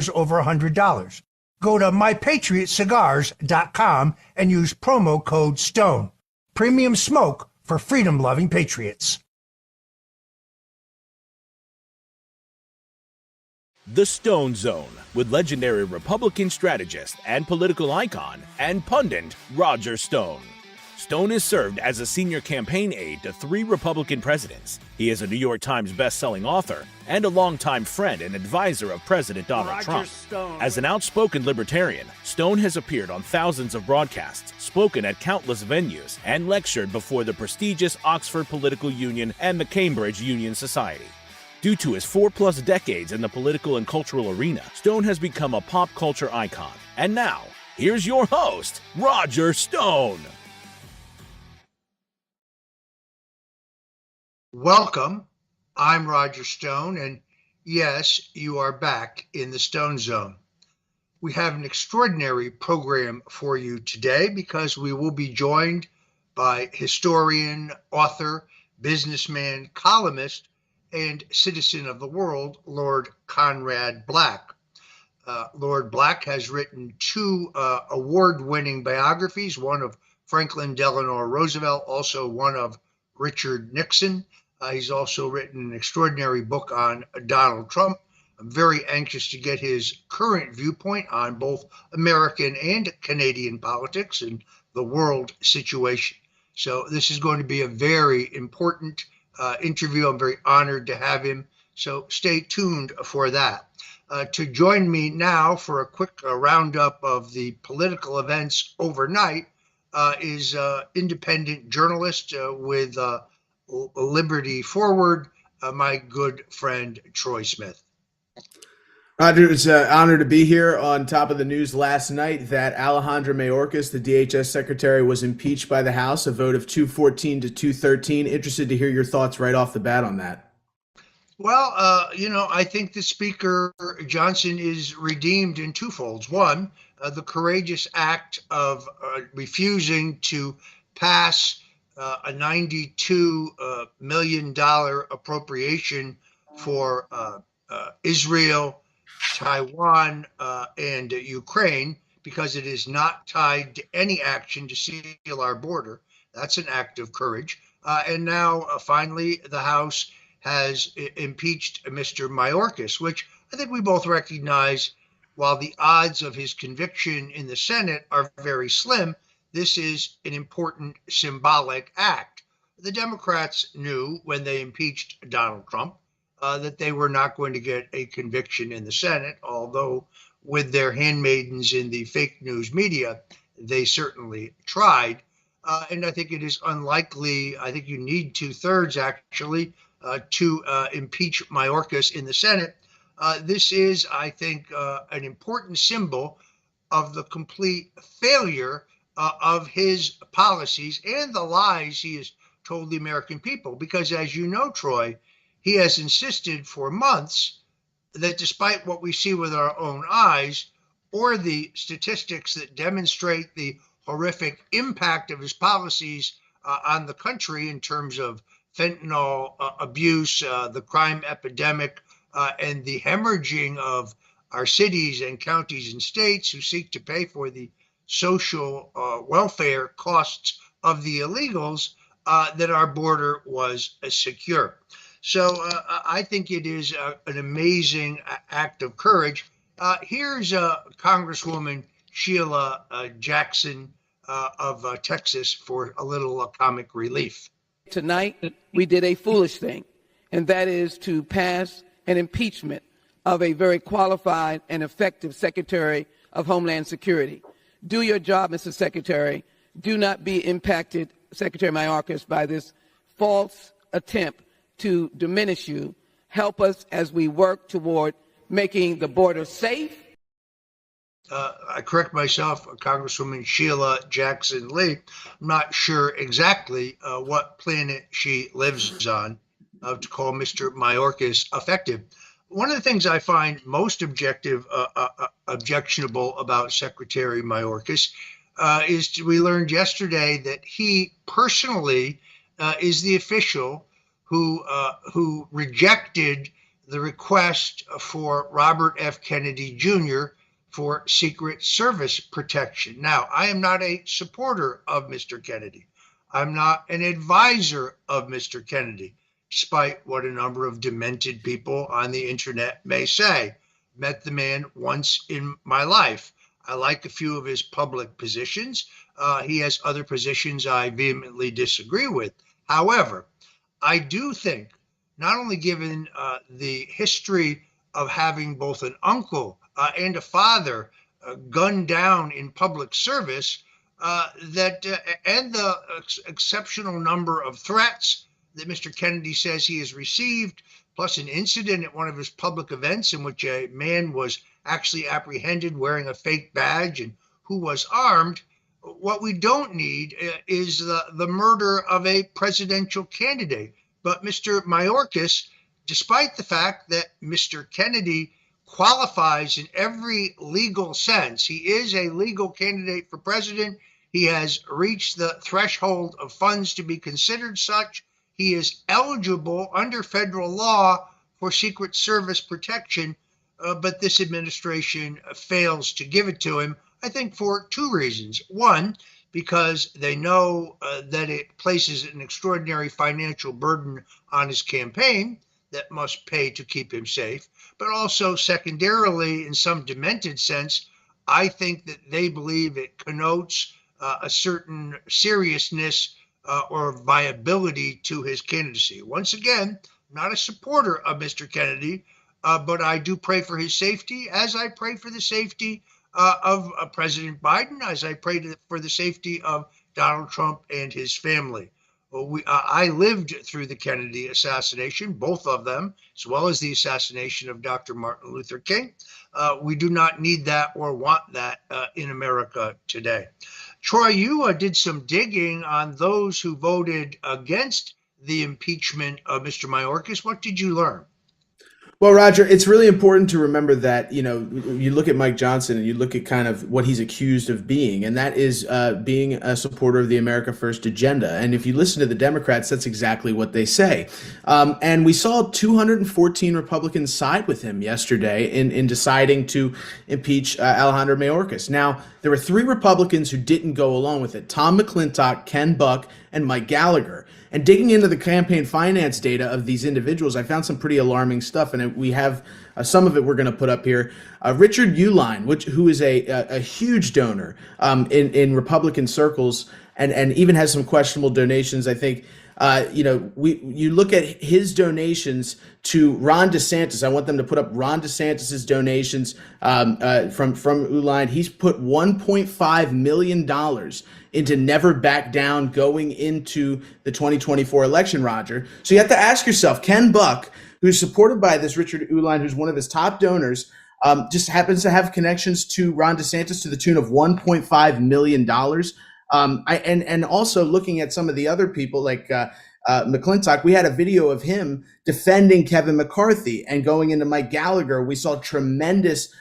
over $100. Go to mypatriotcigars.com and use promo code STONE. Premium smoke for freedom-loving patriots. The Stone Zone with legendary Republican strategist and political icon and pundit Roger Stone. Stone has served as a senior campaign aide to 3 Republican presidents. He is a New York Times best-selling author and a longtime friend and advisor of President Donald Trump. Stone. As an outspoken libertarian, Stone has appeared on thousands of broadcasts, spoken at countless venues, and lectured before the prestigious Oxford Political Union and the Cambridge Union Society. Due to his 4+ decades in the political and cultural arena, Stone has become a pop culture icon. And now, here's your host, Roger Stone. Welcome. I'm Roger Stone, and yes, you are back in the Stone Zone. We have an extraordinary program for you today because we will be joined by historian, author, businessman, columnist, and citizen of the world, Lord Conrad Black. Lord Black has written 2 award-winning biographies, one of Franklin Delano Roosevelt, also one of Richard Nixon. He's also written an extraordinary book on Donald Trump. I'm very anxious to get his current viewpoint on both American and Canadian politics and the world situation. So this is going to be a very important interview. I'm very honored to have him. So stay tuned for that. To join me now for a quick roundup of the political events overnight is independent journalist with Liberty Forward, my good friend Troy Smith. Roger, it's an honor to be here. On top of the news last night that Alejandro Mayorkas, the DHS secretary, was impeached by the House, a vote of 214 to 213. Interested to hear your thoughts right off the bat on that. Well, I think the Speaker Johnson is redeemed in 2 folds. One, the courageous act of refusing to pass a $92 million appropriation for Israel, Taiwan, and Ukraine, because it is not tied to any action to seal our border. That's an act of courage. And now, finally, the House has impeached Mr. Mayorkas, which I think we both recognize, while the odds of his conviction in the Senate are very slim, this is an important symbolic act. The Democrats knew when they impeached Donald Trump that they were not going to get a conviction in the Senate, although with their handmaidens in the fake news media, they certainly tried. And I think it is unlikely, I think you need 2/3 actually, to impeach Mayorkas in the Senate. This is, I think, an important symbol of the complete failure of his policies and the lies he has told the American people. Because as you know, Troy, he has insisted for months that despite what we see with our own eyes or the statistics that demonstrate the horrific impact of his policies on the country in terms of fentanyl abuse, the crime epidemic, and the hemorrhaging of our cities and counties and states who seek to pay for the social welfare costs of the illegals, that our border was secure. So I think it is an amazing act of courage. Here's Congresswoman Sheila Jackson of Texas for a little comic relief. Tonight, we did a foolish thing, and that is to pass an impeachment of a very qualified and effective Secretary of Homeland Security. Do your job, Mr. Secretary. Do not be impacted, Secretary Mayorkas, by this false attempt to diminish you. Help us as we work toward making the border safe. I correct myself, Congresswoman Sheila Jackson Lee. I'm not sure exactly what planet she lives on to call Mr. Mayorkas effective. One of the things I find most objectionable about Secretary Mayorkas is we learned yesterday that he personally is the official who rejected the request for Robert F. Kennedy Jr. for Secret Service protection. Now, I am not a supporter of Mr. Kennedy. I'm not an advisor of Mr. Kennedy, despite what a number of demented people on the internet may say. Met the man once in my life. I like a few of his public positions. He has other positions I vehemently disagree with. However, I do think, not only given the history of having both an uncle and a father gunned down in public service, and the exceptional number of threats that Mr. Kennedy says he has received, plus an incident at one of his public events in which a man was actually apprehended wearing a fake badge and who was armed. What we don't need is the murder of a presidential candidate. But Mr. Mayorkas, despite the fact that Mr. Kennedy qualifies in every legal sense, he is a legal candidate for president. He has reached the threshold of funds to be considered such. He is eligible under federal law for Secret Service protection, but this administration fails to give it to him, I think, for two reasons. One, because they know that it places an extraordinary financial burden on his campaign that must pay to keep him safe. But also, secondarily, in some demented sense, I think that they believe it connotes a certain seriousness or viability to his candidacy. Once again, I'm not a supporter of Mr. Kennedy, but I do pray for his safety, as I pray for the safety of President Biden, as I pray for the safety of Donald Trump and his family. I lived through the Kennedy assassination, both of them, as well as the assassination of Dr. Martin Luther King. We do not need that or want that in America today. Troy, you did some digging on those who voted against the impeachment of Mr. Mayorkas. What did you learn? Well, Roger, it's really important to remember that, you look at Mike Johnson and you look at kind of what he's accused of being, and that is being a supporter of the America First agenda. And if you listen to the Democrats, that's exactly what they say. And we saw 214 Republicans side with him yesterday in deciding to impeach Alejandro Mayorkas. Now, there were three Republicans who didn't go along with it: Tom McClintock, Ken Buck, and Mike Gallagher. And digging into the campaign finance data of these individuals, I found some pretty alarming stuff, and we have some of it we're going to put up here. Richard Uihlein, who is a huge donor in Republican circles, and even has some questionable donations. I think you look at his donations to Ron DeSantis. I want them to put up Ron DeSantis's donations from Uihlein. He's put $1.5 million into Never Back Down going into the 2024 election, Roger. So you have to ask yourself, Ken Buck, who's supported by this Richard Uihlein, who's one of his top donors, just happens to have connections to Ron DeSantis to the tune of $1.5 million. And also looking at some of the other people like McClintock, we had a video of him defending Kevin McCarthy, and going into Mike Gallagher, we saw tremendous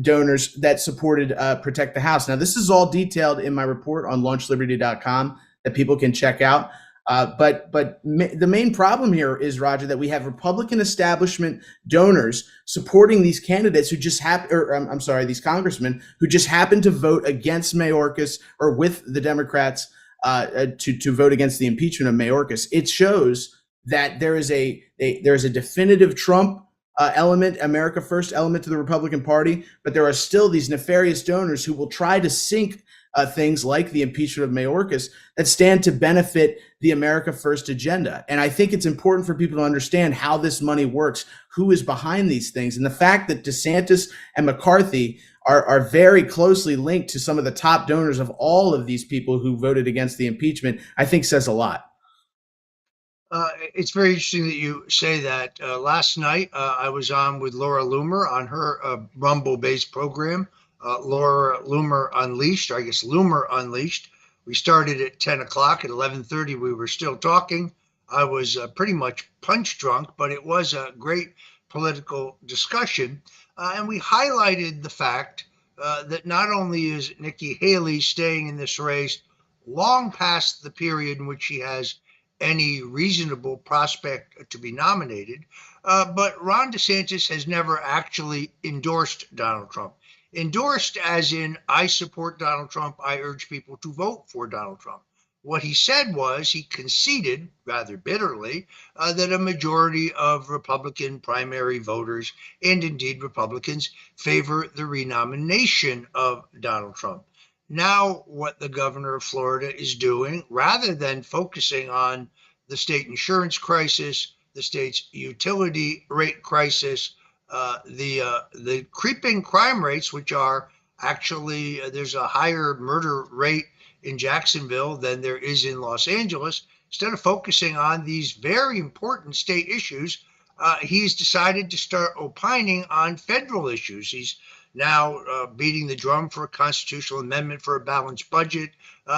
donors that supported Protect the House. Now, this is all detailed in my report on launchliberty.com that people can check out. But the main problem here is, Roger, that we have Republican establishment donors supporting these candidates who just these congressmen who just happen to vote against Mayorkas, or with the Democrats to vote against the impeachment of Mayorkas. It shows that there is a definitive Trump element, America First element to the Republican Party, but there are still these nefarious donors who will try to sink things like the impeachment of Mayorkas that stand to benefit the America First agenda. And I think it's important for people to understand how this money works, who is behind these things. And the fact that DeSantis and McCarthy are very closely linked to some of the top donors of all of these people who voted against the impeachment, I think says a lot. It's very interesting that you say that. Last night, I was on with Laura Loomer on her Rumble-based program, Laura Loomer Unleashed, or I guess Loomer Unleashed. We started at 10 o'clock. At 11:30, we were still talking. I was pretty much punch drunk, but it was a great political discussion. And we highlighted the fact that not only is Nikki Haley staying in this race long past the period in which she has any reasonable prospect to be nominated, but Ron DeSantis has never actually endorsed Donald Trump. Endorsed as in, I support Donald Trump, I urge people to vote for Donald Trump. What he said was he conceded, rather bitterly, that a majority of Republican primary voters, and indeed Republicans, favor the renomination of Donald Trump. Now, what the governor of Florida is doing, rather than focusing on the state insurance crisis, the state's utility rate crisis, the creeping crime rates, which are actually, there's a higher murder rate in Jacksonville than there is in Los Angeles. Instead of focusing on these very important state issues, he's decided to start opining on federal issues. He's now beating the drum for a constitutional amendment for a balanced budget.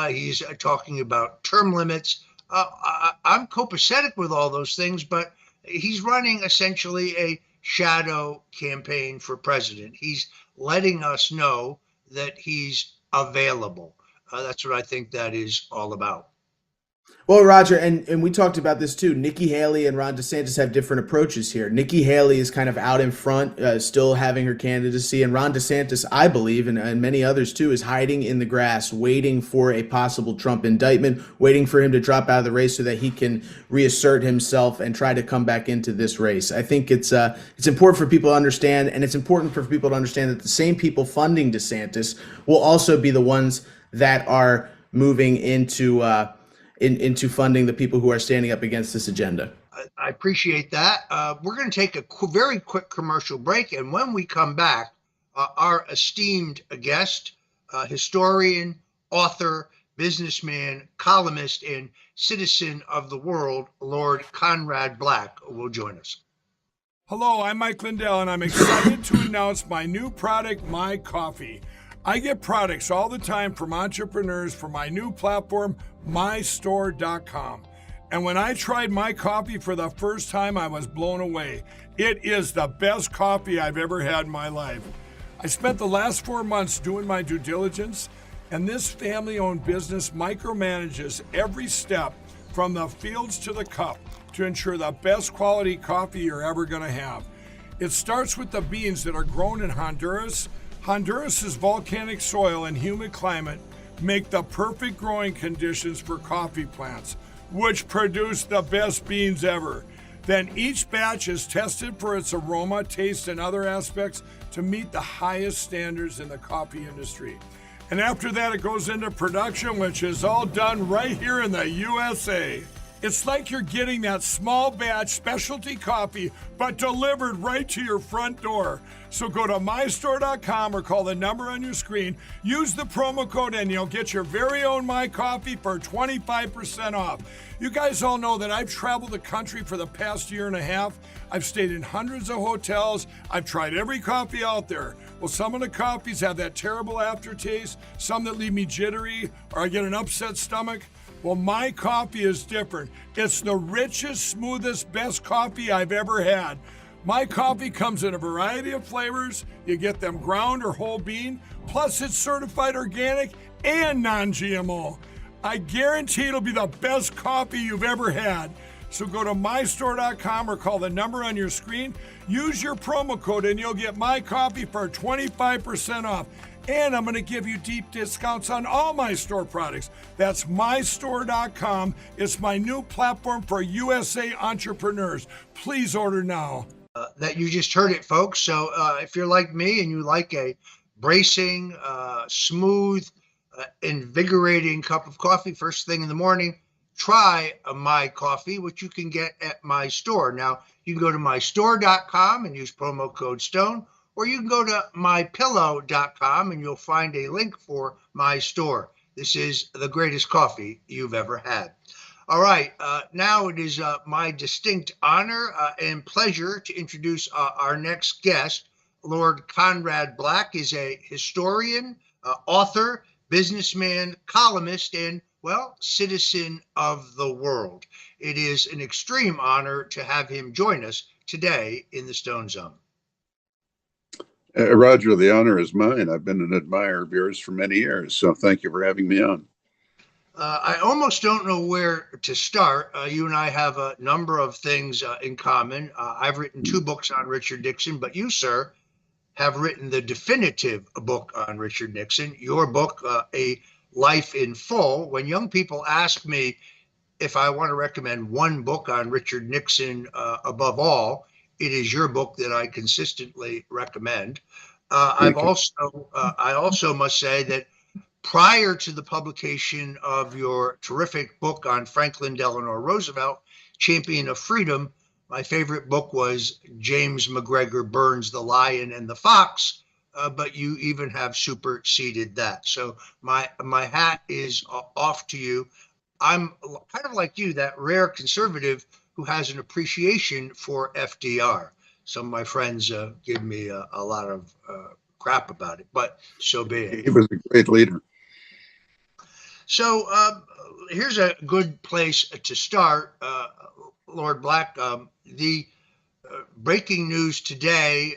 He's talking about term limits. I'm copacetic with all those things, but he's running essentially a shadow campaign for president. He's letting us know that he's available. That's what I think that is all about. Well, Roger, and we talked about this too. Nikki Haley and Ron DeSantis have different approaches here. Nikki Haley is kind of out in front, still having her candidacy, and Ron DeSantis, I believe, and many others too, is hiding in the grass, waiting for a possible Trump indictment, waiting for him to drop out of the race so that he can reassert himself and try to come back into this race. I think it's important for people to understand, and it's important for people to understand that the same people funding DeSantis will also be the ones that are moving into funding the people who are standing up against this agenda. I appreciate that. We're going to take a very quick commercial break. And when we come back, our esteemed guest, historian, author, businessman, columnist, and citizen of the world, Lord Conrad Black, will join us. Hello, I'm Mike Lindell, and I'm excited to announce my new product, My Coffee. I get products all the time from entrepreneurs for my new platform, mystore.com. And when I tried My Coffee for the first time, I was blown away. It is the best coffee I've ever had in my life. I spent the last 4 months doing my due diligence, and this family-owned business micromanages every step from the fields to the cup to ensure the best quality coffee you're ever going to have. It starts with the beans that are grown in Honduras. Honduras's volcanic soil and humid climate make the perfect growing conditions for coffee plants, which produce the best beans ever. Then each batch is tested for its aroma, taste, and other aspects to meet the highest standards in the coffee industry. And after that, it goes into production, which is all done right here in the USA. It's like you're getting that small batch specialty coffee, but delivered right to your front door. So go to mystore.com or call the number on your screen. Use the promo code and you'll get your very own My Coffee for 25% off. You guys all know that I've traveled the country for the past year and a half. I've stayed in hundreds of hotels. I've tried every coffee out there. Well, some of the coffees have that terrible aftertaste, some that leave me jittery, or I get an upset stomach. Well, My Coffee is different. It's the richest, smoothest, best coffee I've ever had. My Coffee comes in a variety of flavors. You get them ground or whole bean. Plus, it's certified organic and non-GMO. I guarantee it'll be the best coffee you've ever had. So go to mystore.com or call the number on your screen. Use your promo code and you'll get My Coffee for 25% off. And I'm going to give you deep discounts on all my store products. That's mystore.com. It's my new platform for USA entrepreneurs. Please order now. That you just heard it, folks. So if you're like me and you like a bracing, smooth, invigorating cup of coffee first thing in the morning, try a My Coffee, which you can get at my store. Now, you can go to mystore.com and use promo code STONE, or you can go to mypillow.com and you'll find a link for my store. This is the greatest coffee you've ever had. All right, now it is my distinct honor and pleasure to introduce our next guest. Lord Conrad Black is a historian, author, businessman, columnist, and, well, citizen of the world. It is an extreme honor to have him join us today in the Stone Zone. Roger, the honor is mine. I've been an admirer of yours for many years, so thank you for having me on. I almost don't know where to start. You and I have a number of things in common. I've written two books on Richard Nixon, but you, sir, have written the definitive book on Richard Nixon. Your book, A Life in Full. When young people ask me if I want to recommend one book on Richard Nixon above all, it is your book that I consistently recommend. I also must say that prior to the publication of your terrific book on Franklin Delano Roosevelt, Champion of Freedom, my favorite book was James McGregor Burns' The Lion and the Fox, but you even have superseded that. So my hat is off to you. I'm kind of like you, that rare conservative who has an appreciation for FDR. Some of my friends give me a lot of crap about it, but so be it. He was a great leader. So here's a good place to start, Lord Black. The breaking news today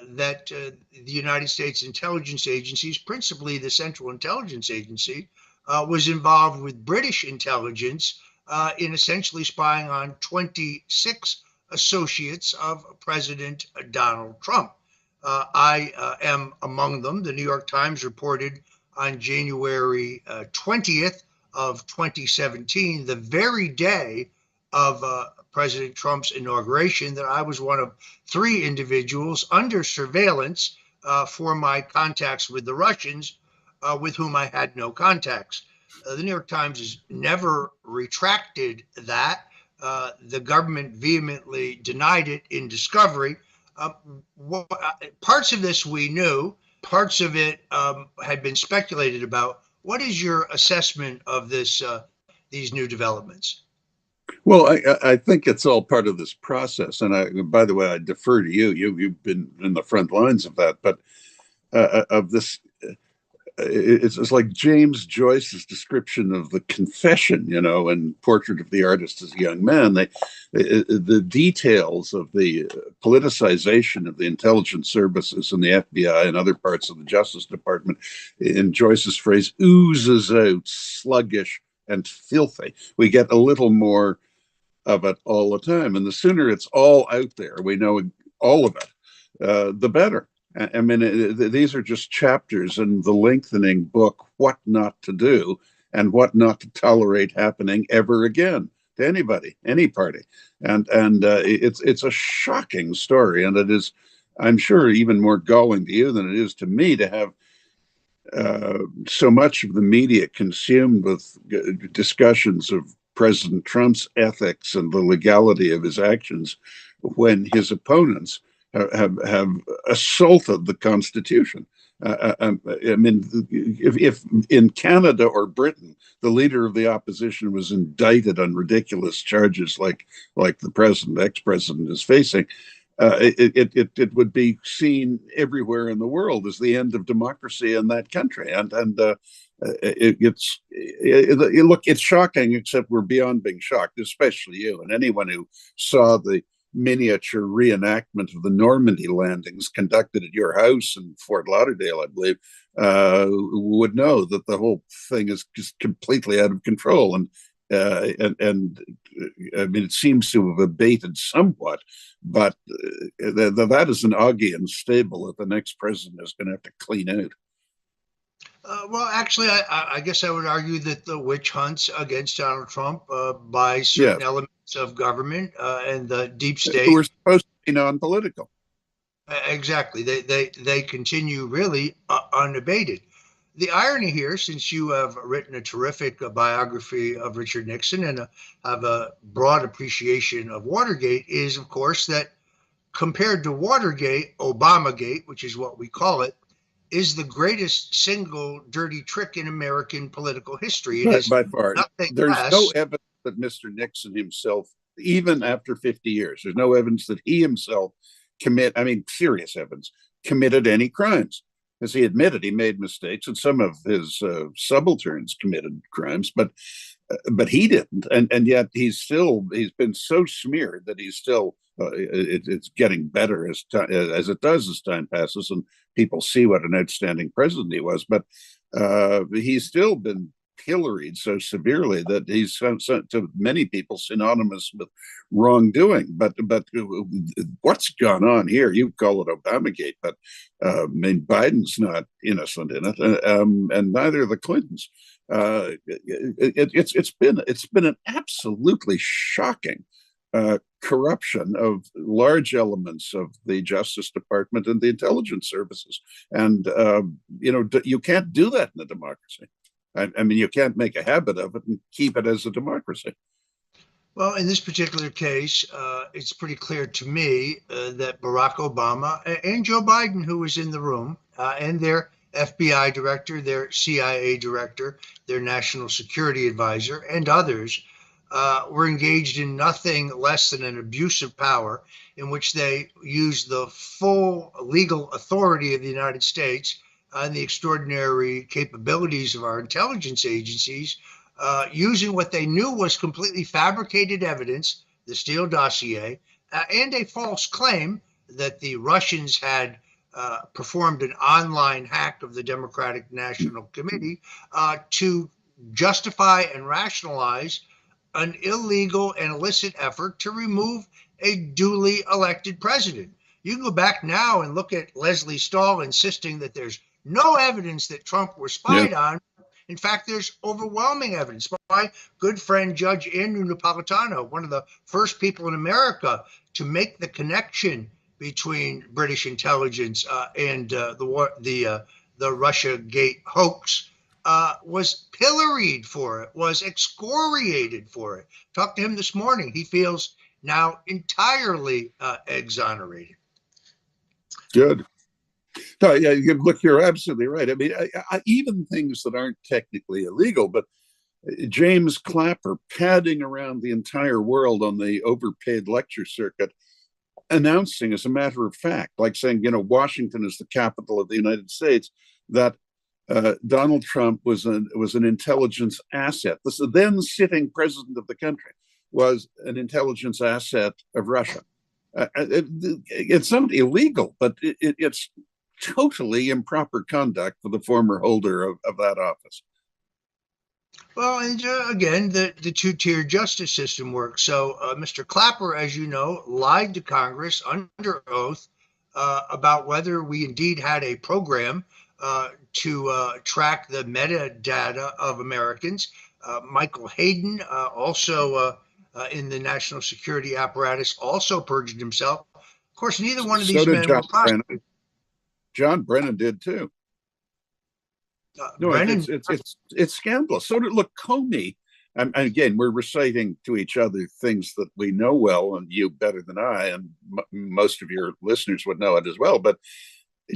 that the United States intelligence agencies, principally the Central Intelligence Agency, was involved with British intelligence in essentially spying on 26 associates of President Donald Trump. I am among them. The New York Times reported on January 20th of 2017, the very day of President Trump's inauguration, that I was one of three individuals under surveillance for my contacts with the Russians, with whom I had no contacts. The New York Times has never retracted that. The government vehemently denied it in discovery. Parts of this we knew, parts of it had been speculated about. What is your assessment of these new developments? Well, I think it's all part of this process. And by the way, I defer to you. You've been in the front lines of that, but of this. It's like James Joyce's description of the confession, and Portrait of the Artist as a Young Man. The details of the politicization of the intelligence services and the FBI and other parts of the Justice Department, in Joyce's phrase, oozes out sluggish and filthy. We get a little more of it all the time. And the sooner it's all out there, we know all of it, the better. I mean, these are just chapters in the lengthening book, What Not to Do and What Not to Tolerate Happening Ever Again to anybody, any party. And it's a shocking story. And it is, I'm sure, even more galling to you than it is to me to have so much of the media consumed with discussions of President Trump's ethics and the legality of his actions when his opponents have assaulted the Constitution. I mean, if in Canada or Britain, the leader of the opposition was indicted on ridiculous charges like the ex-president is facing, it would be seen everywhere in the world as the end of democracy in that country. It's shocking, except we're beyond being shocked, especially you and anyone who saw the miniature reenactment of the Normandy landings conducted at your house in Fort Lauderdale, I believe, would know that the whole thing is just completely out of control. And I mean, it seems to have abated somewhat, but that is an Augean stable that the next president is going to have to clean out. Well, actually, I guess I would argue that the witch hunts against Donald Trump by certain elements of government and the deep state who are supposed to be non-political. Exactly. They continue really unabated. The irony here, since you have written a terrific biography of Richard Nixon and have a broad appreciation of Watergate, is, of course, that compared to Watergate, Obamagate, which is what we call it, is the greatest single dirty trick in American political history. It is by far. There's less. No evidence that Mr. Nixon himself, even after 50 years, there's no evidence that he himself serious evidence, committed any crimes. As he admitted, he made mistakes, and some of his subalterns committed crimes, but he didn't. And yet he's been so smeared that he's still. It's getting better as it does as time passes, and people see what an outstanding president he was. But he's still been pilloried so severely that he's to many people synonymous with wrongdoing. But what's gone on here? You call it Obamagate, but I mean, Biden's not innocent in it, and neither are the Clintons. It's been an absolutely shocking corruption of large elements of the Justice Department and the intelligence services, and you can't do that in a democracy. I mean, you can't make a habit of it and keep it as a democracy. Well, in this particular case, it's pretty clear to me that Barack Obama and Joe Biden, who was in the room, and their FBI director, their CIA director, their national security advisor, and others were engaged in nothing less than an abuse of power in which they used the full legal authority of the United States and the extraordinary capabilities of our intelligence agencies, using what they knew was completely fabricated evidence, the Steele dossier, and a false claim that the Russians had performed an online hack of the Democratic National Committee to justify and rationalize an illegal and illicit effort to remove a duly elected president. You can go back now and look at Leslie Stahl insisting that there's no evidence that Trump was spied on. In fact, there's overwhelming evidence. My good friend, Judge Andrew Napolitano, one of the first people in America to make the connection between British intelligence and the Russiagate hoax, was pilloried for it, was excoriated for it. Talked to him this morning. He feels now entirely exonerated. Good. No, yeah, look, you're absolutely right. I mean, even things that aren't technically illegal, but James Clapper padding around the entire world on the overpaid lecture circuit, announcing as a matter of fact, like saying, Washington is the capital of the United States, that Donald Trump was an intelligence asset. The then sitting president of the country was an intelligence asset of Russia. It's not illegal, but it's totally improper conduct for the former holder of that office. Well, and again, the two-tier justice system works. So Mr. Clapper, as you know, lied to Congress under oath about whether we indeed had a program to track the metadata of Americans. Michael Hayden, also in the national security apparatus, also perjured himself. Of course, neither one of these men were prosecuted. John Brennan did too. Brennan, it's scandalous. So look, Comey, and again, we're reciting to each other things that we know well, and you better than I, and most of your listeners would know it as well. But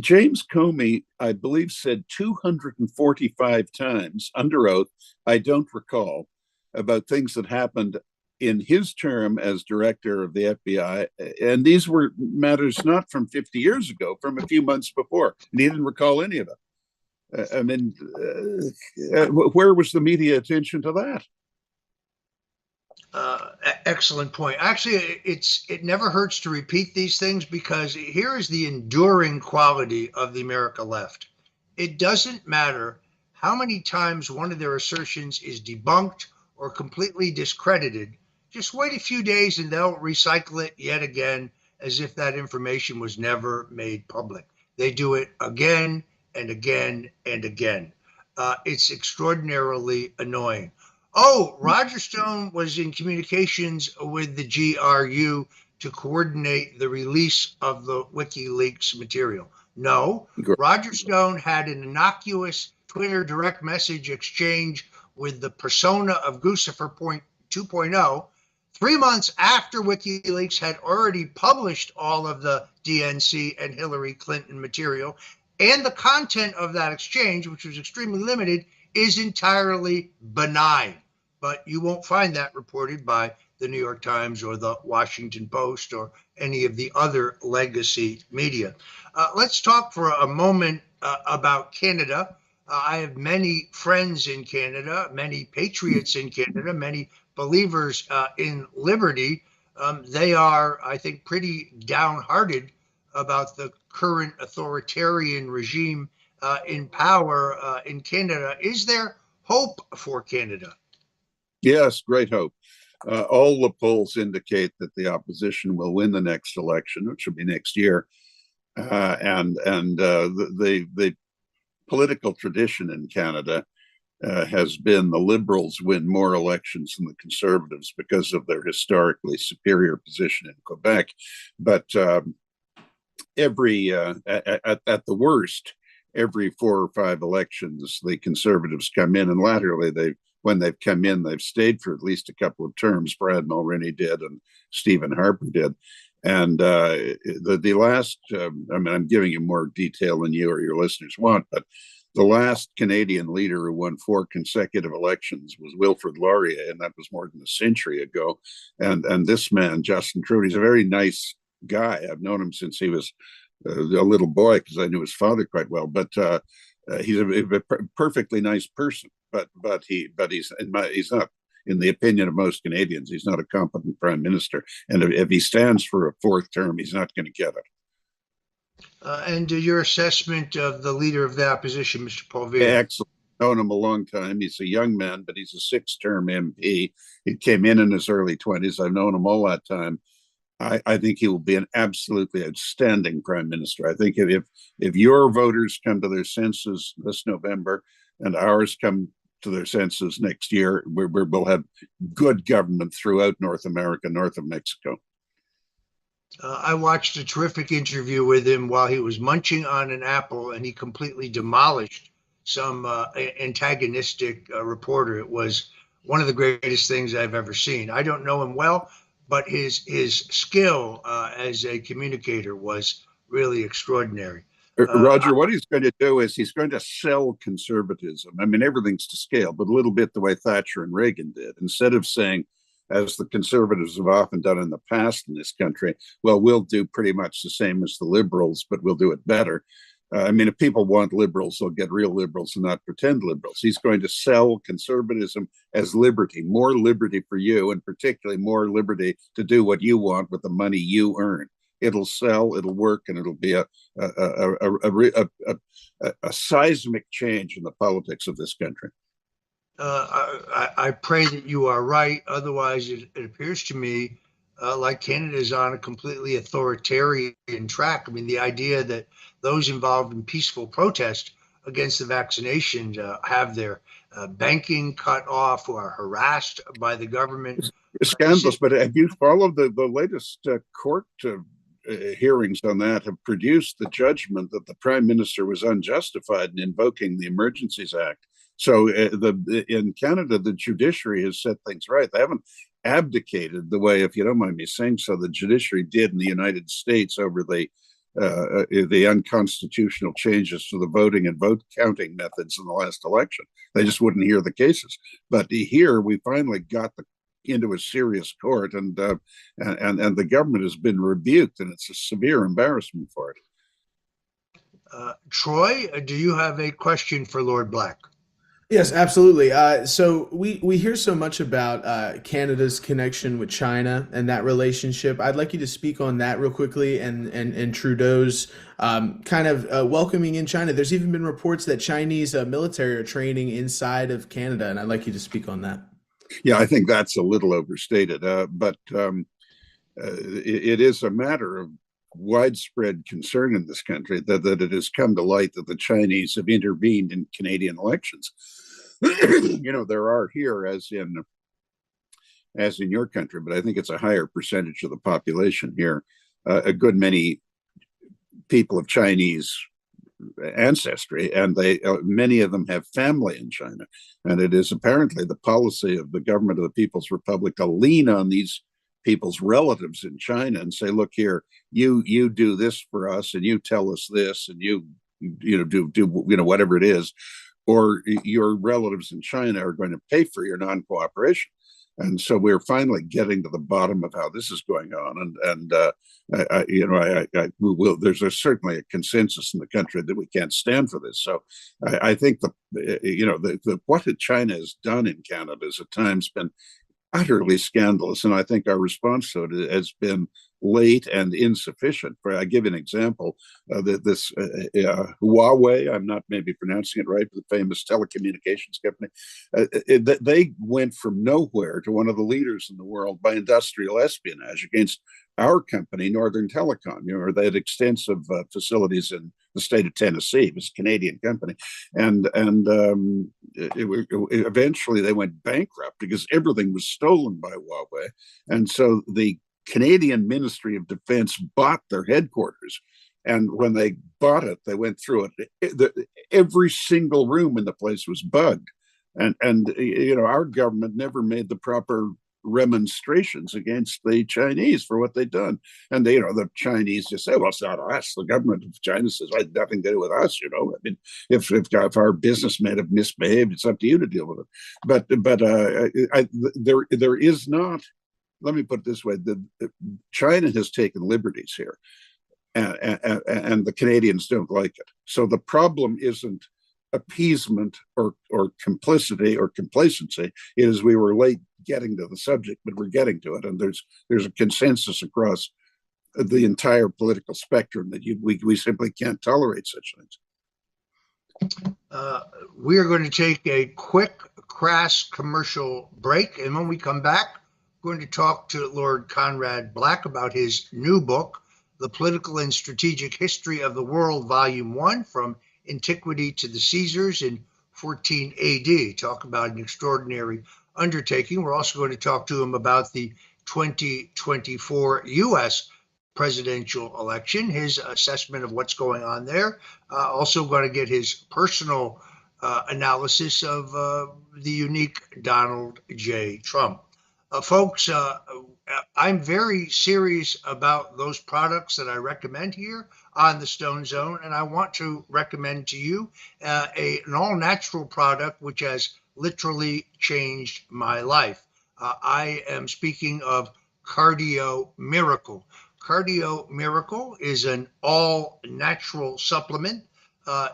James Comey, I believe, said 245 times under oath, I don't recall, about things that happened in his term as director of the FBI. And these were matters not from 50 years ago, from a few months before. And he didn't recall any of it. I mean, where was the media attention to that? Excellent point. Actually, it never hurts to repeat these things, because here is the enduring quality of the America left. It doesn't matter how many times one of their assertions is debunked or completely discredited. Just wait a few days and they'll recycle it yet again as if that information was never made public. They do it again and again and again. It's extraordinarily annoying. Oh, Roger Stone was in communications with the GRU to coordinate the release of the WikiLeaks material. No, Roger Stone had an innocuous Twitter direct message exchange with the persona of Guccifer 2.0 3 months after WikiLeaks had already published all of the DNC and Hillary Clinton material. And the content of that exchange, which was extremely limited, is entirely benign. But you won't find that reported by the New York Times or the Washington Post or any of the other legacy media. Let's talk for a moment about Canada. I have many friends in Canada, many patriots in Canada, many believers in liberty. They are, I think, pretty downhearted about the current authoritarian regime in power in Canada. Is there hope for Canada? Yes, great hope. All the polls indicate that the opposition will win the next election, which will be next year. The political tradition in Canada has been the Liberals win more elections than the Conservatives because of their historically superior position in Quebec. But every at the worst, every 4 or 5 elections, the Conservatives come in, and laterally when they've come in, they've stayed for at least a couple of terms. Brad Mulroney did, and Stephen Harper did. And the last, I'm giving you more detail than you or your listeners want, but the last Canadian leader who won 4 consecutive elections was Wilfrid Laurier, and that was more than a century ago. And this man, Justin Trudeau, he's a very nice guy. I've known him since he was a little boy because I knew his father quite well. But he's a perfectly nice person. But he's not, in the opinion of most Canadians, he's not a competent prime minister. And if he stands for a 4th term, he's not going to get it. And your assessment of the leader of the opposition, Mr. Poilievre? Excellent. I've known him a long time. He's a young man, but he's a 6th-term MP. He came in his early 20s. I've known him all that time. I think he will be an absolutely outstanding prime minister. I think if your voters come to their senses this November and ours come to their senses next year, we'll have good government throughout North America, north of Mexico. I watched a terrific interview with him while he was munching on an apple, and he completely demolished some antagonistic reporter. It was one of the greatest things I've ever seen. I don't know him well, but his skill as a communicator was really extraordinary. Roger, what he's going to do is he's going to sell conservatism. I mean, everything's to scale, but a little bit the way Thatcher and Reagan did. Instead of saying, as the Conservatives have often done in the past in this country, well, we'll do pretty much the same as the Liberals, but we'll do it better. If people want liberals, they'll get real liberals and not pretend liberals. He's going to sell conservatism as liberty, more liberty for you, and particularly more liberty to do what you want with the money you earn. It'll sell, it'll work, and it'll be a seismic change in the politics of this country. I pray that you are right. Otherwise, it appears to me like Canada is on a completely authoritarian track. I mean, the idea that those involved in peaceful protest against the vaccination have their banking cut off or are harassed by the government. It's scandalous, but have you followed the latest court hearings on that have produced the judgment that the prime minister was unjustified in invoking the Emergencies Act. So in Canada, the judiciary has set things right. They haven't abdicated the way, if you don't mind me saying so, the judiciary did in the United States over the unconstitutional changes to the voting and vote counting methods in the last election. They just wouldn't hear the cases. But here we finally got into a serious court, and the government has been rebuked, and it's a severe embarrassment for it. Troy, do you have a question for Lord Black? Yes, absolutely. So we hear so much about Canada's connection with China and that relationship. I'd like you to speak on that real quickly, and Trudeau's kind of welcoming in China. There's even been reports that Chinese military are training inside of Canada, and I'd like you to speak on that. Yeah, I think that's a little overstated, but it is a matter of widespread concern in this country that it has come to light that the Chinese have intervened in Canadian elections. There are here, as in your country, but I think it's a higher percentage of the population here, a good many people of Chinese ancestry, and many of them have family in China. And it is apparently the policy of the government of the People's Republic to lean on these people's relatives in China and say, look here, you do this for us, and you tell us this, and you do whatever it is, or your relatives in China are going to pay for your non-cooperation. And so we're finally getting to the bottom of how this is going on, there's certainly a consensus in the country that we can't stand for this. So I think what China has done in Canada has at times been utterly scandalous, and I think our response to it has been late and insufficient. I give you an example. This Huawei, I'm not maybe pronouncing it right, but the famous telecommunications company, they went from nowhere to one of the leaders in the world by industrial espionage against our company, Northern Telecom. They had extensive facilities in the state of Tennessee. It was a Canadian company, and eventually they went bankrupt because everything was stolen by Huawei, and so the Canadian Ministry of Defense bought their headquarters. And when they bought it, they went through it. Every single room in the place was bugged. And our government never made the proper remonstrations against the Chinese for what they'd done. And the Chinese just say, well, it's not us. The government of China says, it had nothing to do with us. I mean, if our businessmen have misbehaved, it's up to you to deal with it. But there is not. Let me put it this way: China has taken liberties here, and the Canadians don't like it. So the problem isn't appeasement or complicity or complacency. It is we were late getting to the subject, but we're getting to it, and there's a consensus across the entire political spectrum that we simply can't tolerate such things. We are going to take a quick, crass commercial break, and when we come back, going to talk to Lord Conrad Black about his new book, The Political and Strategic History of the World, Volume 1, From Antiquity to the Caesars in 14 AD. Talk about an extraordinary undertaking. We're also going to talk to him about the 2024 U.S. presidential election, his assessment of what's going on there. Also going to get his personal analysis of the unique Donald J. Trump. Folks, I'm very serious about those products that I recommend here on the Stone Zone, and I want to recommend to you an all-natural product which has literally changed my life. I am speaking of Cardio Miracle. Cardio Miracle is an all-natural supplement.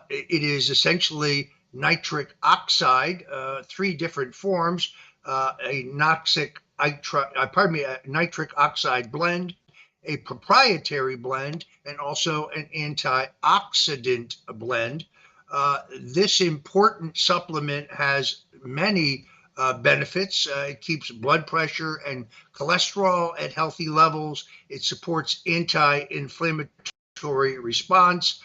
It is essentially nitric oxide, 3 different forms, a nitric oxide blend, a proprietary blend, and also an antioxidant blend. This important supplement has many benefits. It keeps blood pressure and cholesterol at healthy levels. It supports anti-inflammatory response.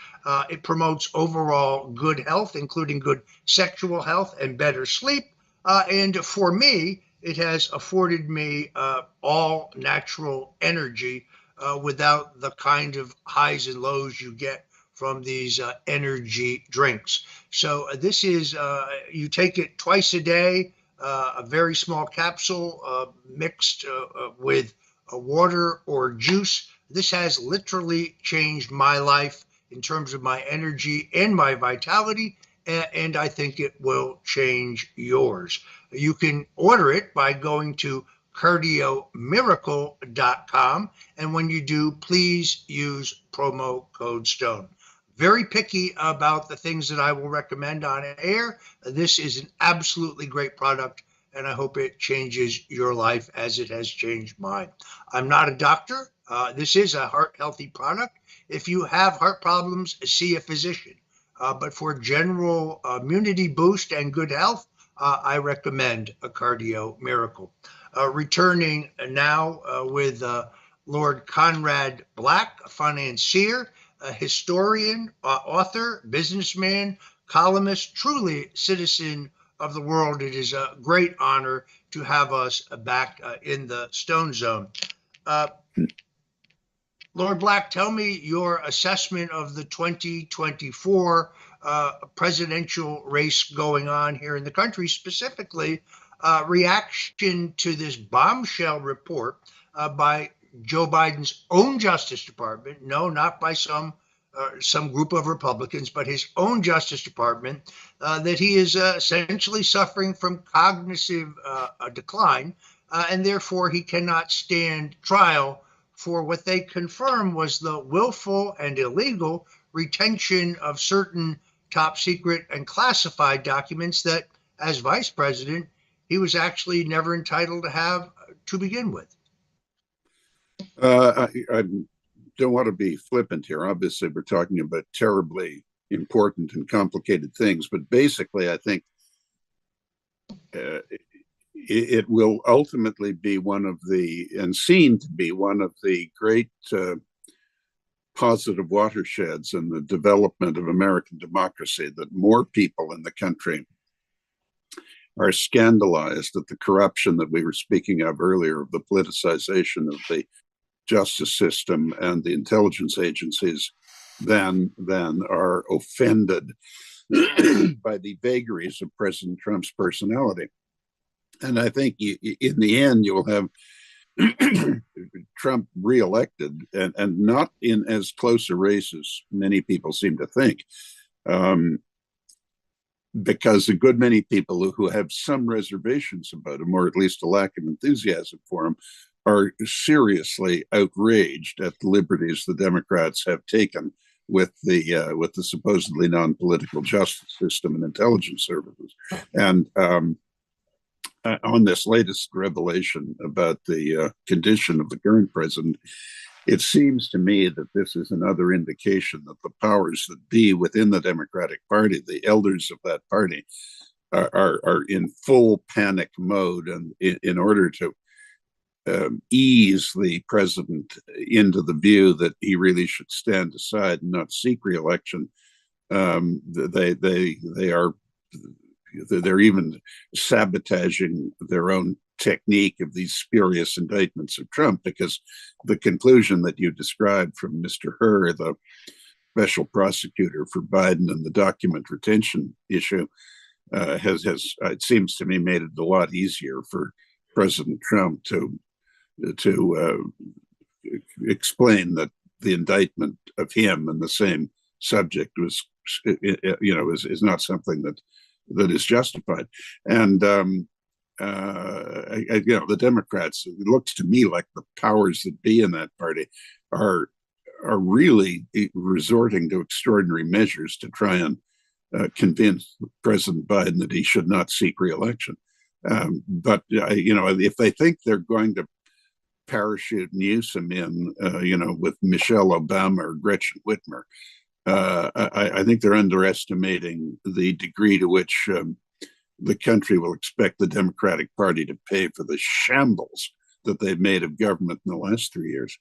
It promotes overall good health, including good sexual health and better sleep. And for me, it has afforded me all natural energy without the kind of highs and lows you get from these energy drinks. So this is, you take it twice a day, a very small capsule mixed with water or juice. This has literally changed my life in terms of my energy and my vitality, and I think it will change yours. You can order it by going to cardiomiracle.com, and when you do, please use promo code STONE. Very picky about the things that I will recommend on air. This is an absolutely great product, and I hope it changes your life as it has changed mine. I'm not a doctor. This is a heart-healthy product. If you have heart problems, see a physician. But for general immunity boost and good health, I recommend a Cardio Miracle. Returning now with Lord Conrad Black, a financier, a historian, author, businessman, columnist, truly citizen of the world. It is a great honor to have us back in the Stone Zone. Lord Black, tell me your assessment of the 2024 presidential race going on here in the country, specifically reaction to this bombshell report by Joe Biden's own Justice Department. No, not by some group of Republicans, but his own Justice Department, that he is essentially suffering from cognitive decline, and therefore he cannot stand trial for what they confirm was the willful and illegal retention of certain top secret and classified documents that, as vice president, he was actually never entitled to have to begin with. I don't want to be flippant here. Obviously, we're talking about terribly important and complicated things, but basically, I think it will ultimately be one of the, and seen to be one of the great positive watersheds in the development of American democracy, that more people in the country are scandalized at the corruption that we were speaking of earlier, of the politicization of the justice system and the intelligence agencies, than are offended by the vagaries of President Trump's personality. And I think in the end, you'll have Trump reelected, and not in as close a race as many people seem to think, because a good many people who have some reservations about him, or at least a lack of enthusiasm for him, are seriously outraged at the liberties the Democrats have taken with the supposedly non-political justice system and intelligence services. And on this latest revelation about the condition of the current president, it seems to me that this is another indication that the powers that be within the Democratic Party, the elders of that party, are in full panic mode, and in order to ease the president into the view that he really should stand aside and not seek re-election, they're even sabotaging their own technique of these spurious indictments of Trump, because the conclusion that you described from Mr. Hur, the special prosecutor for Biden, and the document retention issue has it seems to me, made it a lot easier for President Trump to explain that the indictment of him and the same subject was, is not something that is justified. And the Democrats, it looks to me like the powers that be in that party are really resorting to extraordinary measures to try and convince President Biden that he should not seek re-election. But if they think they're going to parachute Newsom in, with Michelle Obama or Gretchen Whitmer, I think they're underestimating the degree to which the country will expect the Democratic Party to pay for the shambles that they've made of government in the last 3 years.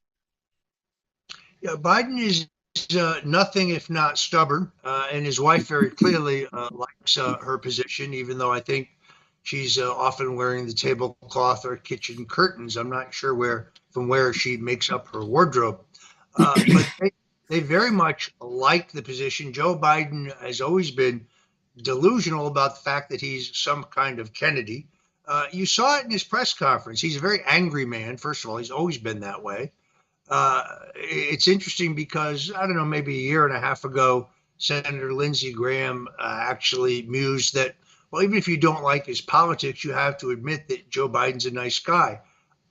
Yeah, Biden is nothing if not stubborn, and his wife very clearly likes her position, even though I think she's often wearing the tablecloth or kitchen curtains. I'm not sure from where she makes up her wardrobe, but they very much like the position. Joe Biden has always been delusional about the fact that he's some kind of Kennedy. You saw it in his press conference. He's a very angry man. First of all, he's always been that way. It's interesting because, I don't know, maybe a year and a half ago, Senator Lindsey Graham actually mused that, well, even if you don't like his politics, you have to admit that Joe Biden's a nice guy.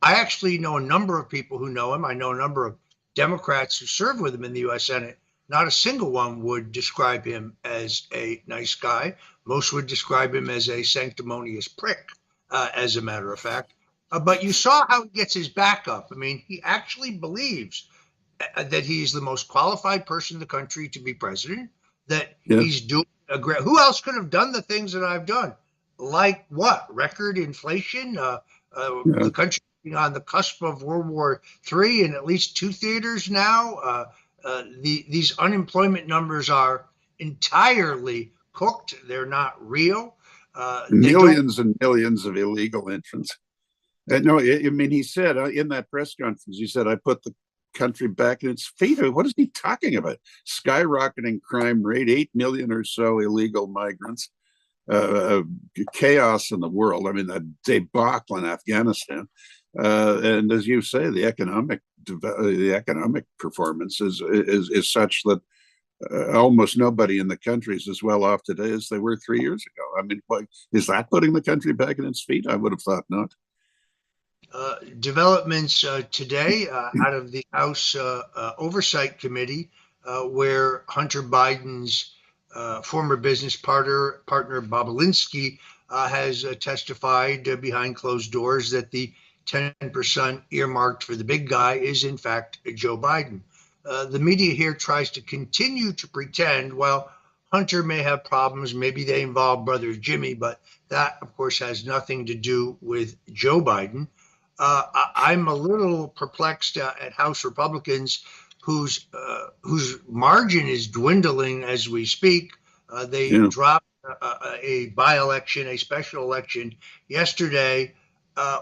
I actually know a number of people who know him. I know a number of Democrats who serve with him in the U.S. Senate. Not a single one would describe him as a nice guy. Most would describe him as a sanctimonious prick, as a matter of fact. But you saw how he gets his back up. I mean, he actually believes that he's the most qualified person in the country to be president, that he's doing a great. Who else could have done the things that I've done? Like what? Record inflation? The country on the cusp of World War III in at least 2 theaters now. These unemployment numbers are entirely cooked. They're not real. Millions and millions of illegal entrants. No, I mean, he said in that press conference, he said, I put the country back in its feet. What is he talking about? Skyrocketing crime rate, 8 million or so illegal migrants, chaos in the world. I mean, that debacle in Afghanistan. And as you say, the economic performance is such that almost nobody in the country is as well off today as they were 3 years ago. I mean, is that putting the country back in its feet? I would have thought not. Developments today out of the House Oversight Committee, where Hunter Biden's former business partner Bobulinski has testified behind closed doors that the 10% earmarked for the big guy is in fact Joe Biden. The media here tries to continue to pretend, well, Hunter may have problems, maybe they involve brother Jimmy, but that, of course, has nothing to do with Joe Biden. I'm a little perplexed at House Republicans whose margin is dwindling as we speak. They dropped a by-election, a special election yesterday,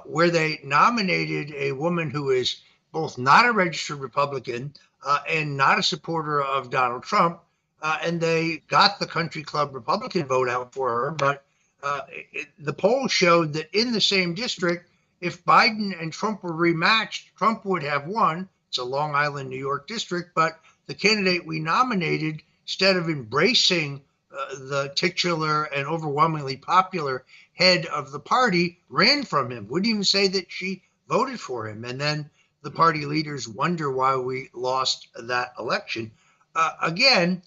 where they nominated a woman who is both not a registered Republican and not a supporter of Donald Trump. And they got the country club Republican vote out for her. But the poll showed that in the same district, if Biden and Trump were rematched, Trump would have won. It's a Long Island, New York district. But the candidate we nominated, instead of embracing the titular and overwhelmingly popular head of the party, ran from him, wouldn't even say that she voted for him. And then the party leaders wonder why we lost that election. Again,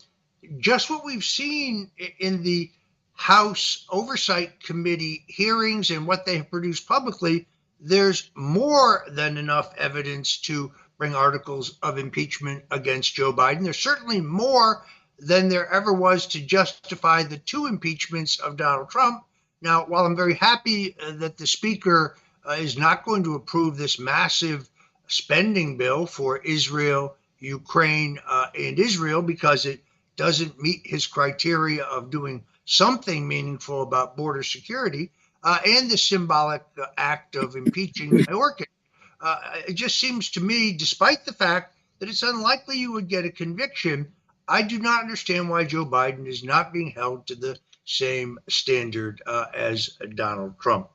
just what we've seen in the House Oversight Committee hearings and what they have produced publicly, there's more than enough evidence to bring articles of impeachment against Joe Biden. There's certainly more than there ever was to justify the 2 impeachments of Donald Trump. Now, while I'm very happy that the Speaker is not going to approve this massive spending bill for Israel, Ukraine, and Israel, because it doesn't meet his criteria of doing something meaningful about border security, and the symbolic act of impeaching Mayorkas. It just seems to me, despite the fact that it's unlikely you would get a conviction, I do not understand why Joe Biden is not being held to the same standard as Donald Trump.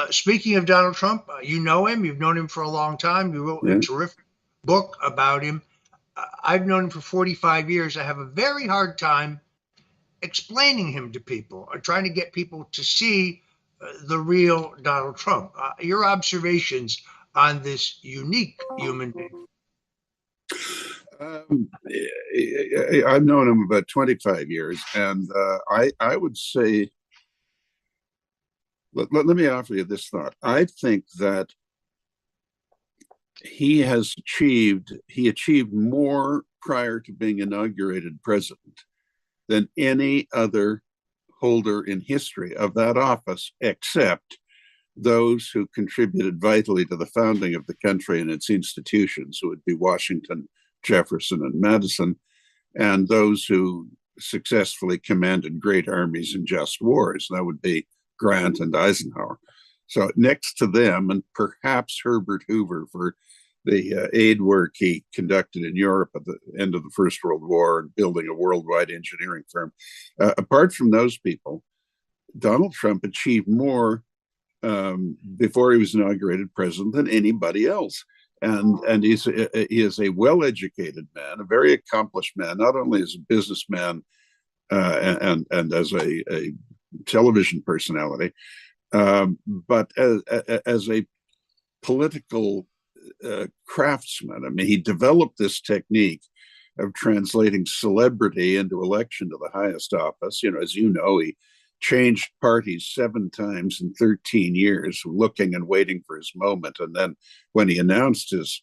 Speaking of Donald Trump, you know him. You've known him for a long time. You wrote a terrific book about him. I've known him for 45 years. I have a very hard time explaining him to people or trying to get people to see the real Donald Trump. Your observations on this unique human being? I've known him about 25 years, and I would say, let me offer you this thought. I think that he achieved more prior to being inaugurated president than any other holder in history of that office, except those who contributed vitally to the founding of the country and its institutions, who would be Washington, Jefferson, and Madison, and those who successfully commanded great armies in just wars. That would be Grant and Eisenhower. So next to them, and perhaps Herbert Hoover for the aid work he conducted in Europe at the end of the First World War and building a worldwide engineering firm. Apart from those people, Donald Trump achieved more before he was inaugurated president than anybody else. And he is a well-educated man, a very accomplished man, not only as a businessman and as a television personality, but as a political craftsman. I mean, he developed this technique of translating celebrity into election to the highest office. As you know, he changed parties 7 times in 13 years, looking and waiting for his moment. And then when he announced his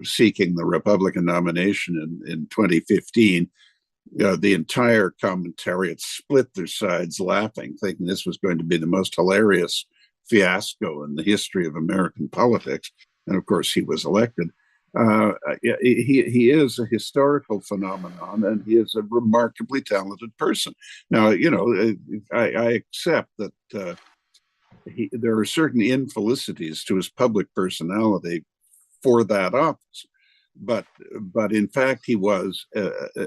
seeking the Republican nomination in 2015, the entire commentariat split their sides laughing, thinking this was going to be the most hilarious fiasco in the history of American politics. And of course, he was elected. He is a historical phenomenon, and he is a remarkably talented person. Now, I accept that there are certain infelicities to his public personality for that office, but in fact, he was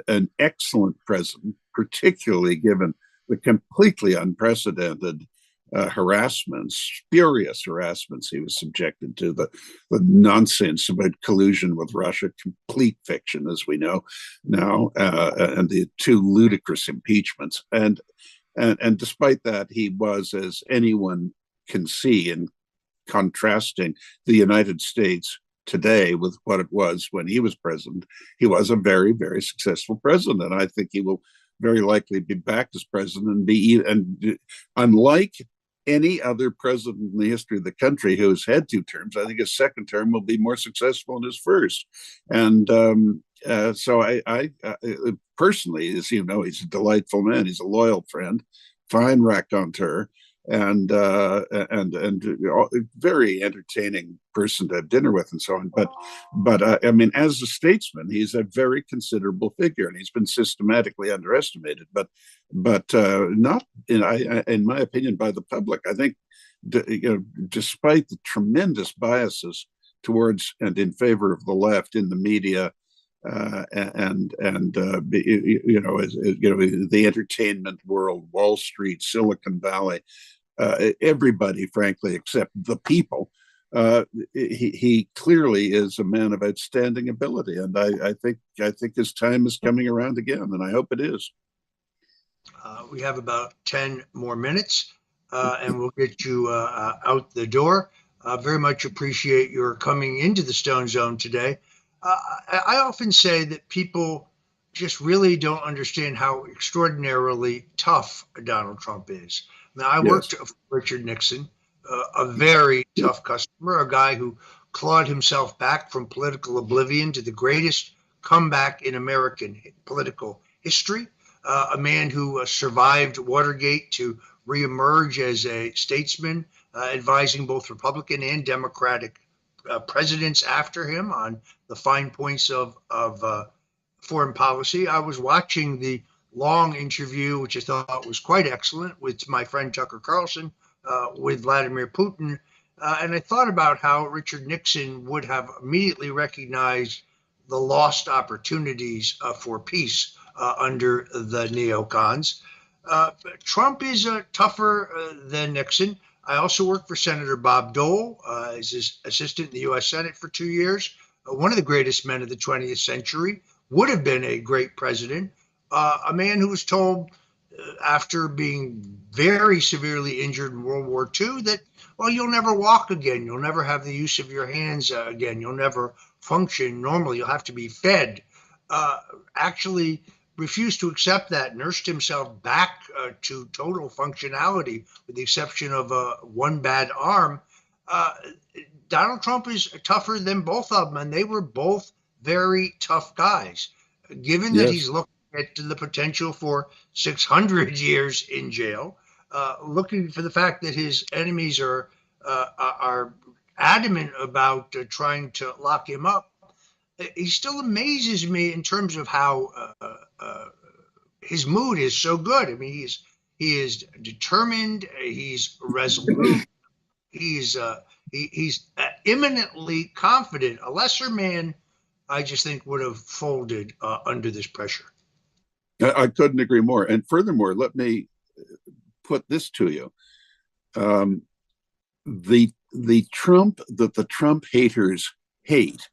an excellent president, particularly given the completely unprecedented spurious harassments he was subjected to, the nonsense about collusion with Russia, complete fiction, as we know now, and the 2 ludicrous impeachments. And despite that, he was, as anyone can see in contrasting the United States today with what it was when he was president, he was a very, very successful president. And I think he will very likely be back as president and unlike any other president in the history of the country who has had 2 terms. I think his second term will be more successful than his first. And so I personally, as you know, he's a delightful man. He's a loyal friend, fine raconteur, and very entertaining person to have dinner with, and so on. But I mean, as a statesman, he's a very considerable figure, and he's been systematically underestimated. But not, in my opinion, by the public. I think, despite the tremendous biases towards and in favor of the left in the media, the entertainment world, Wall Street, Silicon Valley, everybody, frankly, except the people. He clearly is a man of outstanding ability, and I think his time is coming around again, and I hope it is. We have about 10 more minutes, and we'll get you out the door. Very much appreciate your coming into the Stone Zone today. I often say that people just really don't understand how extraordinarily tough Donald Trump is. Now, I worked for Richard Nixon, a very tough customer, a guy who clawed himself back from political oblivion to the greatest comeback in American political history, a man who survived Watergate to reemerge as a statesman, advising both Republican and Democratic presidents after him on the fine points of foreign policy. I was watching the long interview, which I thought was quite excellent, with my friend Tucker Carlson, with Vladimir Putin. And I thought about how Richard Nixon would have immediately recognized the lost opportunities for peace under the neocons. Trump is tougher than Nixon. I also worked for Senator Bob Dole as his assistant in the U.S. Senate for 2 years. One of the greatest men of the 20th century, would have been a great president. A man who was told after being very severely injured in World War II that, well, you'll never walk again. You'll never have the use of your hands again. You'll never function normally. You'll have to be fed. Actually refused to accept that, nursed himself back to total functionality with the exception of one bad arm. Donald Trump is tougher than both of them, and they were both very tough guys. Given that he's looking at the potential for 600 years in jail, looking for the fact that his enemies are adamant about trying to lock him up, he still amazes me in terms of how his mood is so good. I mean, he is determined. He's resolute. He's imminently confident. A lesser man, I just think, would have folded under this pressure. I couldn't agree more. And furthermore, let me put this to you: the Trump that the Trump haters hate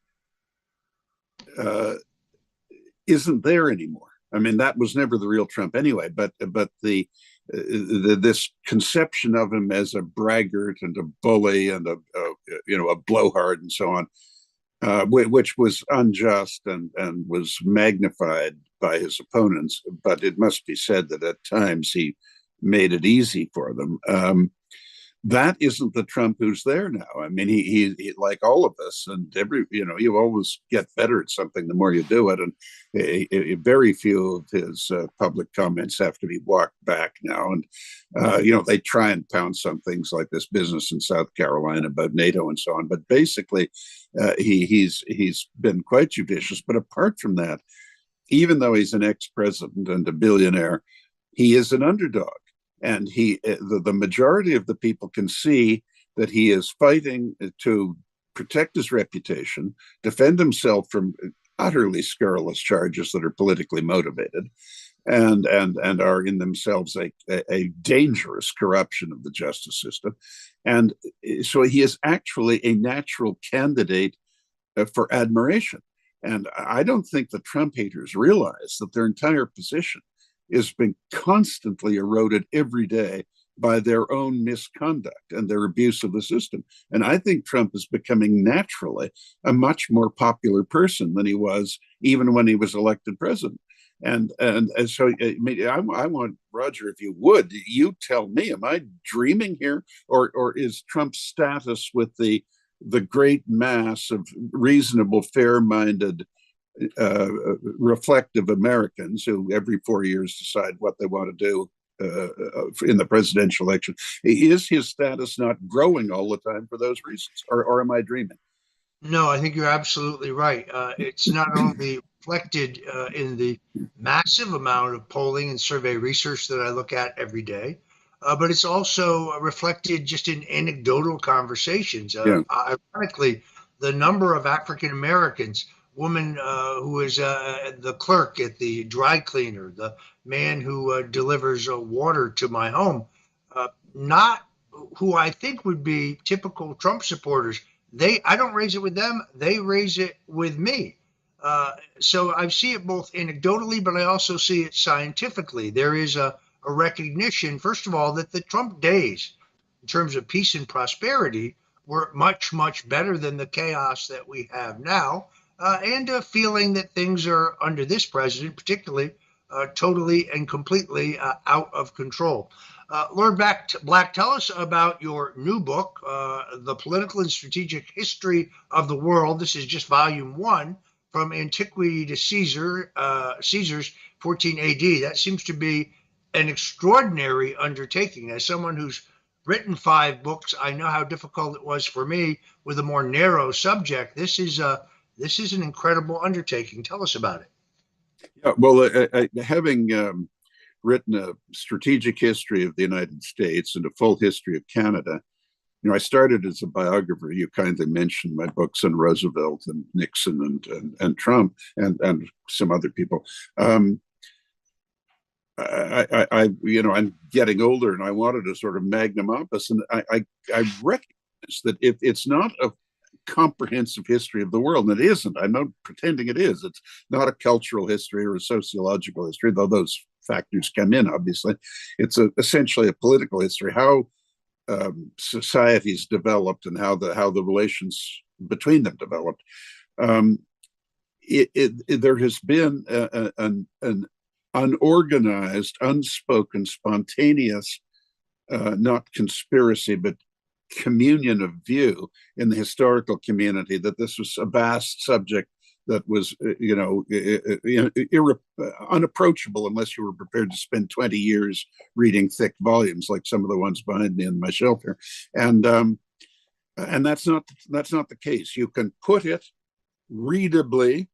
isn't there anymore. I mean, that was never the real Trump anyway. But this conception of him as a braggart and a bully and a blowhard and so on, which was unjust and was magnified by his opponents. But it must be said that at times he made it easy for them. That isn't the Trump who's there now. I mean, he like all of us, and you always get better at something the more you do it. And very few of his public comments have to be walked back now. And they try and pounce some things like this business in South Carolina about NATO and so on. But basically, he's been quite judicious. But apart from that, even though he's an ex-president and a billionaire, he is an underdog. And the majority of the people can see that he is fighting to protect his reputation, defend himself from utterly scurrilous charges that are politically motivated, and are in themselves a dangerous corruption of the justice system. And so he is actually a natural candidate for admiration. And I don't think the Trump haters realize that their entire position is being constantly eroded every day by their own misconduct and their abuse of the system. And I think Trump is becoming naturally a much more popular person than he was even when he was elected president. And so I want, Roger, if you would, you tell me, am I dreaming here, or is Trump's status with the great mass of reasonable, fair-minded, reflective Americans who every 4 years decide what they want to do in the presidential election, is his status not growing all the time for those reasons, or am I dreaming? No, I think you're absolutely right. It's not only reflected in the massive amount of polling and survey research that I look at every day, but it's also reflected just in anecdotal conversations. Yeah. Ironically, the number of African Americans, woman who is the clerk at the dry cleaner, the man who delivers water to my home, not who I think would be typical Trump supporters. I don't raise it with them, they raise it with me. So I see it both anecdotally, but I also see it scientifically. There is a recognition, first of all, that the Trump days in terms of peace and prosperity were much, much better than the chaos that we have now, and a feeling that things are, under this president particularly, totally and completely out of control. Lord Black, tell us about your new book, The Political and Strategic History of the World. This is just volume 1, From Antiquity to Caesar's 14 AD. That seems to be an extraordinary undertaking. As someone who's written 5 books, I know how difficult it was for me with a more narrow subject. This is an incredible undertaking. Tell us about it. Yeah, well, having written a strategic history of the United States and a full history of Canada, I started as a biographer. You kindly mentioned my books on Roosevelt and Nixon and Trump and some other people. I'm getting older, and I wanted a sort of magnum opus, and I recognize that if it's not a comprehensive history of the world, and it isn't. I'm not pretending it is. It's not a cultural history or a sociological history, though those factors come in, obviously. It's essentially a political history, how societies developed and how the relations between them developed. There has been an unorganized, unspoken, spontaneous, not conspiracy, but communion of view in the historical community that this was a vast subject that was, unapproachable unless you were prepared to spend 20 years reading thick volumes like some of the ones behind me in my shelf here, and that's not the case. You can put it readably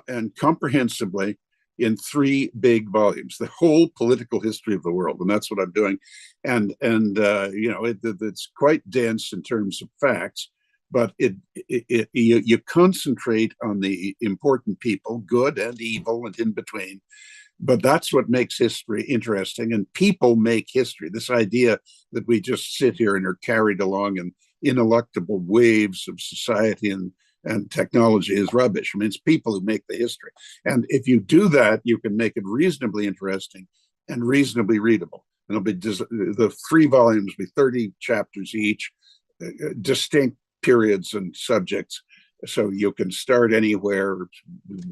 and comprehensively in 3 big volumes, the whole political history of the world, and that's what I'm doing. And it's quite dense in terms of facts, but you concentrate on the important people, good and evil and in between. But that's what makes history interesting, and people make history. This idea that we just sit here and are carried along in ineluctable waves of society and technology is rubbish. I mean, it's people who make the history. And if you do that, you can make it reasonably interesting and reasonably readable. And it'll be the 3 volumes will be 30 chapters each, distinct periods and subjects. So you can start anywhere,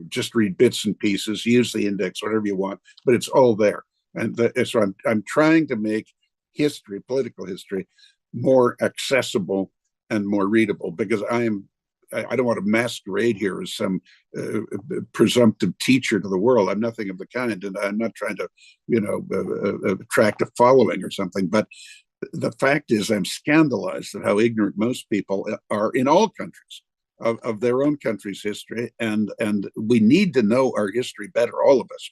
just read bits and pieces, use the index, whatever you want, but it's all there. And so I'm trying to make history, political history, more accessible and more readable, because I don't want to masquerade here as some presumptive teacher to the world. I'm nothing of the kind, and I'm not trying to, attract a following or something. But the fact is, I'm scandalized at how ignorant most people are in all countries of their own country's history, and we need to know our history better, all of us.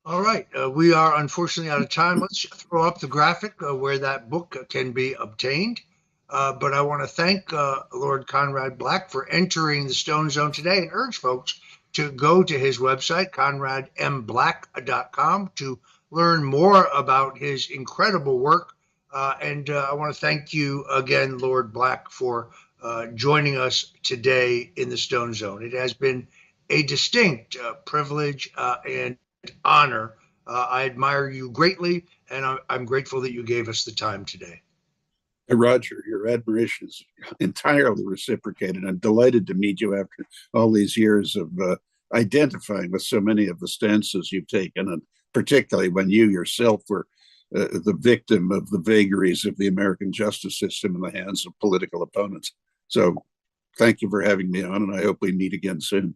All right, we are unfortunately out of time. Let's throw up the graphic where that book can be obtained. But I want to thank Lord Conrad Black for entering the Stone Zone today, and urge folks to go to his website, conradmblack.com, to learn more about his incredible work. And I want to thank you again, Lord Black, for joining us today in the Stone Zone. It has been a distinct privilege and honor. I admire you greatly, and I'm grateful that you gave us the time today. Roger, your admiration is entirely reciprocated. I'm delighted to meet you after all these years of identifying with so many of the stances you've taken, and particularly when you yourself were the victim of the vagaries of the American justice system in the hands of political opponents. So thank you for having me on, and I hope we meet again soon.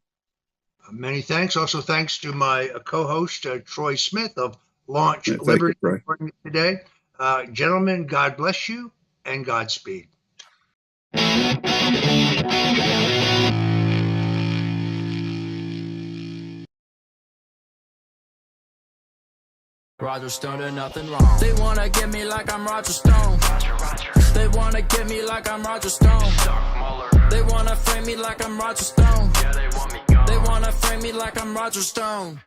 Many thanks. Also, thanks to my co-host, Troy Smith of Launch Liberty today. Gentlemen, God bless you and Godspeed. Roger Stone did nothing wrong. They wanna get me like I'm Roger Stone. They wanna get me like I'm Roger Stone. They wanna frame me like I'm Roger Stone. They wanna frame me like I'm Roger Stone.